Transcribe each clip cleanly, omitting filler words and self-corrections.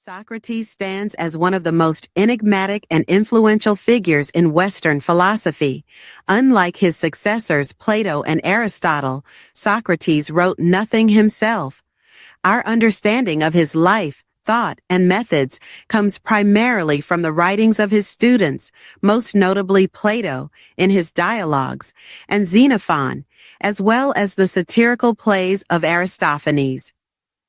Socrates stands as one of the most enigmatic and influential figures in Western philosophy. Unlike his successors Plato and Aristotle, Socrates wrote nothing himself. Our understanding of his life, thought, and methods comes primarily from the writings of his students, most notably Plato in his dialogues, and Xenophon, as well as the satirical plays of Aristophanes.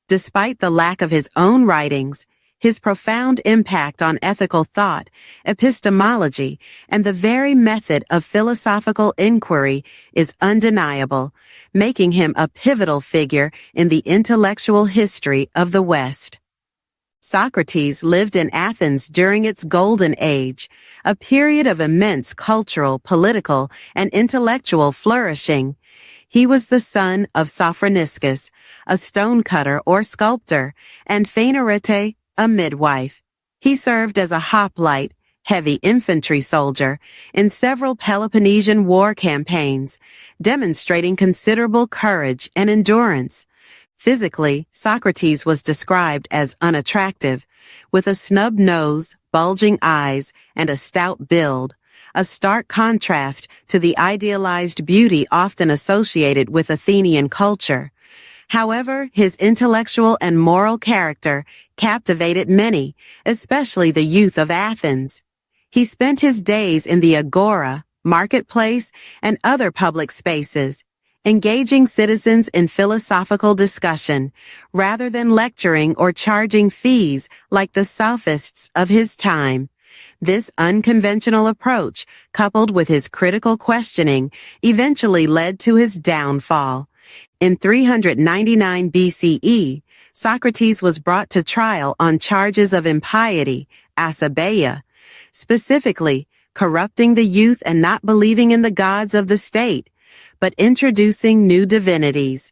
Despite the lack of his own writings, his profound impact on ethical thought, epistemology, and the very method of philosophical inquiry is undeniable, making him a pivotal figure in the intellectual history of the West. Socrates lived in Athens during its golden age, a period of immense cultural, political, and intellectual flourishing. He was the son of Sophroniscus, a stonecutter or sculptor, and Phainarete, a midwife. He served as a hoplite, heavy infantry soldier, in several Peloponnesian war campaigns, demonstrating considerable courage and endurance. Physically, Socrates was described as unattractive, with a snub nose, bulging eyes, and a stout build, a stark contrast to the idealized beauty often associated with Athenian culture. However, his intellectual and moral character captivated many, especially the youth of Athens. He spent his days in the agora, marketplace, and other public spaces, engaging citizens in philosophical discussion, rather than lecturing or charging fees like the sophists of his time. This unconventional approach, coupled with his critical questioning, eventually led to his downfall. In 399 BCE, Socrates was brought to trial on charges of impiety, asabeia, specifically corrupting the youth and not believing in the gods of the state, but introducing new divinities.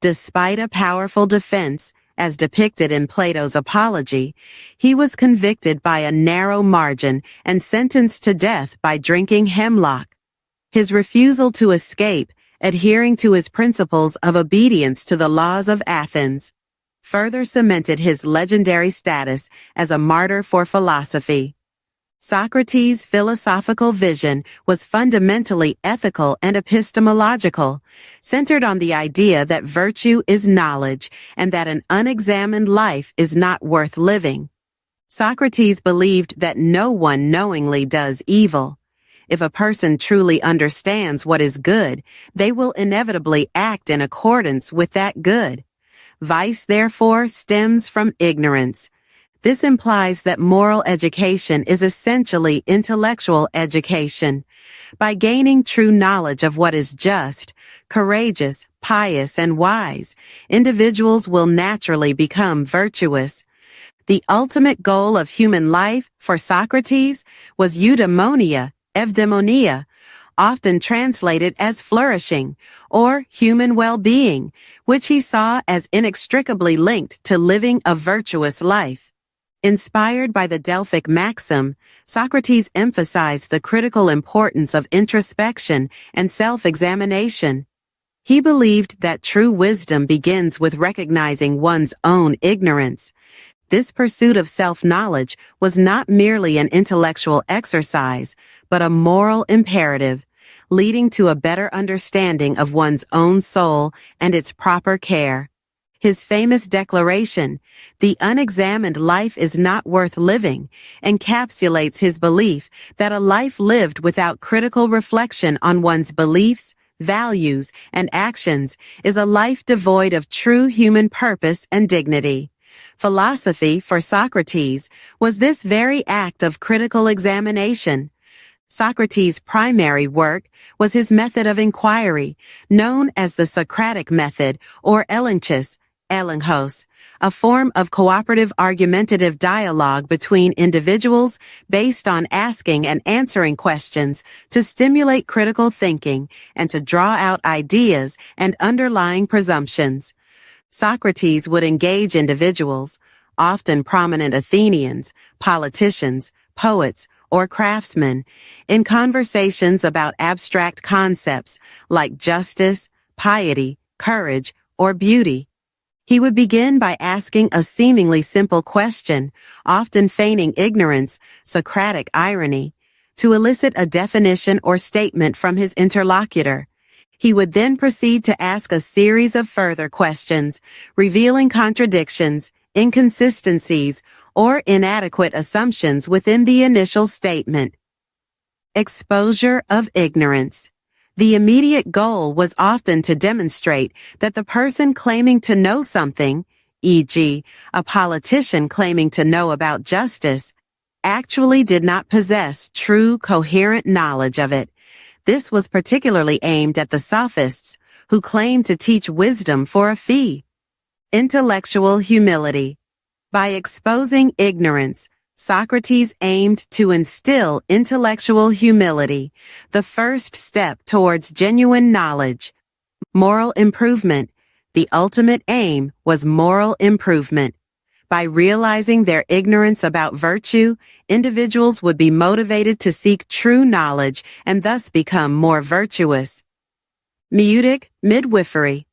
Despite a powerful defense, as depicted in Plato's Apology, he was convicted by a narrow margin and sentenced to death by drinking hemlock. His refusal to escape, adhering to his principles of obedience to the laws of Athens, further cemented his legendary status as a martyr for philosophy. Socrates' philosophical vision was fundamentally ethical and epistemological, centered on the idea that virtue is knowledge and that an unexamined life is not worth living. Socrates believed that no one knowingly does evil. If a person truly understands what is good, they will inevitably act in accordance with that good. Vice, therefore, stems from ignorance. This implies that moral education is essentially intellectual education. By gaining true knowledge of what is just, courageous, pious, and wise, individuals will naturally become virtuous. The ultimate goal of human life for Socrates was eudaimonia, evdaimonia, often translated as flourishing, or human well-being, which he saw as inextricably linked to living a virtuous life. Inspired by the Delphic maxim, Socrates emphasized the critical importance of introspection and self-examination. He believed that true wisdom begins with recognizing one's own ignorance. This pursuit of self-knowledge was not merely an intellectual exercise, but a moral imperative, leading to a better understanding of one's own soul and its proper care. His famous declaration, "The unexamined life is not worth living," encapsulates his belief that a life lived without critical reflection on one's beliefs, values, and actions is a life devoid of true human purpose and dignity. Philosophy, for Socrates, was this very act of critical examination. Socrates' primary work was his method of inquiry, known as the Socratic Method or elenchus, a form of cooperative argumentative dialogue between individuals based on asking and answering questions to stimulate critical thinking and to draw out ideas and underlying presumptions. Socrates would engage individuals, often prominent Athenians, politicians, poets, or craftsmen, in conversations about abstract concepts like justice, piety, courage, or beauty. He would begin by asking a seemingly simple question, often feigning ignorance, Socratic irony, to elicit a definition or statement from his interlocutor. He would then proceed to ask a series of further questions, revealing contradictions, inconsistencies, or inadequate assumptions within the initial statement. Exposure of ignorance. The immediate goal was often to demonstrate that the person claiming to know something, e.g., a politician claiming to know about justice, actually did not possess true coherent knowledge of it. This was particularly aimed at the sophists, who claimed to teach wisdom for a fee. Intellectual humility. By exposing ignorance, Socrates aimed to instill intellectual humility, the first step towards genuine knowledge. Moral improvement. The ultimate aim was moral improvement. By realizing their ignorance about virtue, individuals would be motivated to seek true knowledge and thus become more virtuous. Meutic midwifery.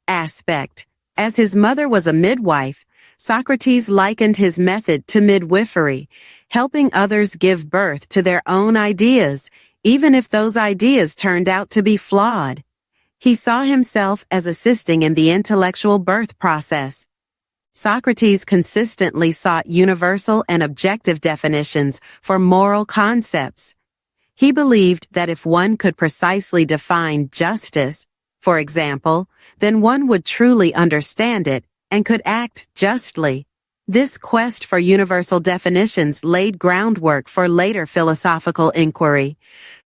Aspect. As his mother was a midwife, Socrates likened his method to midwifery, helping others give birth to their own ideas, even if those ideas turned out to be flawed. He saw himself as assisting in the intellectual birth process. Socrates consistently sought universal and objective definitions for moral concepts. He believed that if one could precisely define justice, for example, then one would truly understand it and could act justly. This quest for universal definitions laid groundwork for later philosophical inquiry.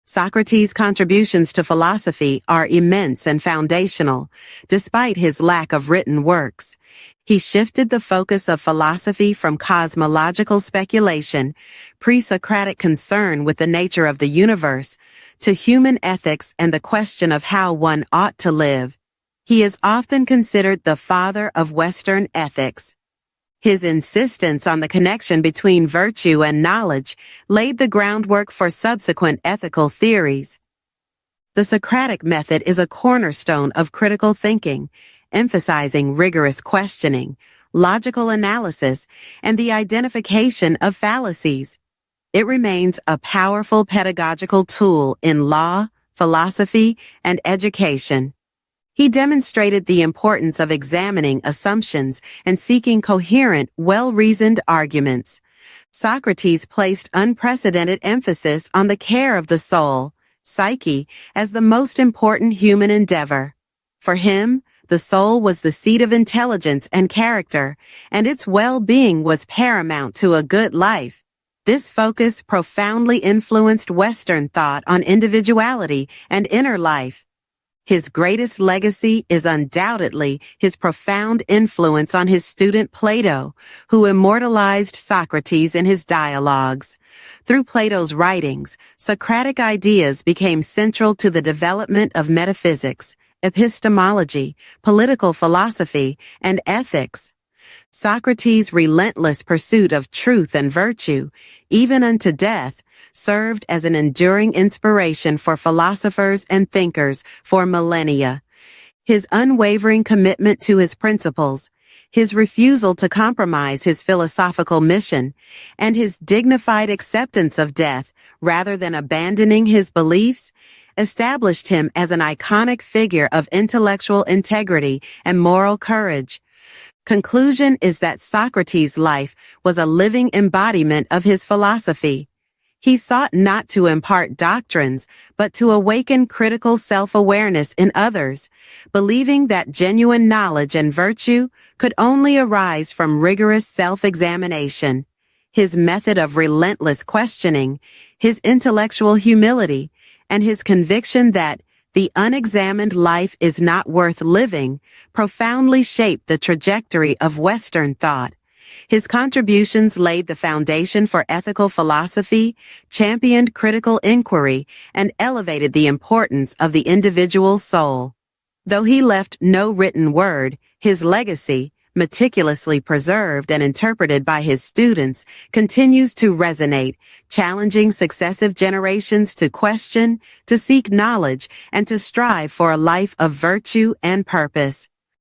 Socrates' contributions to philosophy are immense and foundational, despite his lack of written works. He shifted the focus of philosophy from cosmological speculation, pre-Socratic concern with the nature of the universe, to human ethics and the question of how one ought to live. He is often considered the father of Western ethics. His insistence on the connection between virtue and knowledge laid the groundwork for subsequent ethical theories. The Socratic Method is a cornerstone of critical thinking, emphasizing rigorous questioning, logical analysis, and the identification of fallacies. It remains a powerful pedagogical tool in law, philosophy, and education. He demonstrated the importance of examining assumptions and seeking coherent, well-reasoned arguments. Socrates placed unprecedented emphasis on the care of the soul, psyche, as the most important human endeavor. For him, the soul was the seat of intelligence and character, and its well-being was paramount to a good life. This focus profoundly influenced Western thought on individuality and inner life. His greatest legacy is undoubtedly his profound influence on his student Plato, who immortalized Socrates in his dialogues. Through Plato's writings, Socratic ideas became central to the development of metaphysics, epistemology, political philosophy, and ethics. Socrates' relentless pursuit of truth and virtue, even unto death, served as an enduring inspiration for philosophers and thinkers for millennia. His unwavering commitment to his principles, his refusal to compromise his philosophical mission, and his dignified acceptance of death rather than abandoning his beliefs, established him as an iconic figure of intellectual integrity and moral courage. Conclusion is that Socrates' life was a living embodiment of his philosophy. He sought not to impart doctrines, but to awaken critical self-awareness in others, believing that genuine knowledge and virtue could only arise from rigorous self-examination. His method of relentless questioning, his intellectual humility, and his conviction that the unexamined life is not worth living profoundly shaped the trajectory of Western thought. His contributions laid the foundation for ethical philosophy, championed critical inquiry, and elevated the importance of the individual soul. Though he left no written word, his legacy, meticulously preserved and interpreted by his students, continues to resonate, challenging successive generations to question, to seek knowledge, and to strive for a life of virtue and purpose.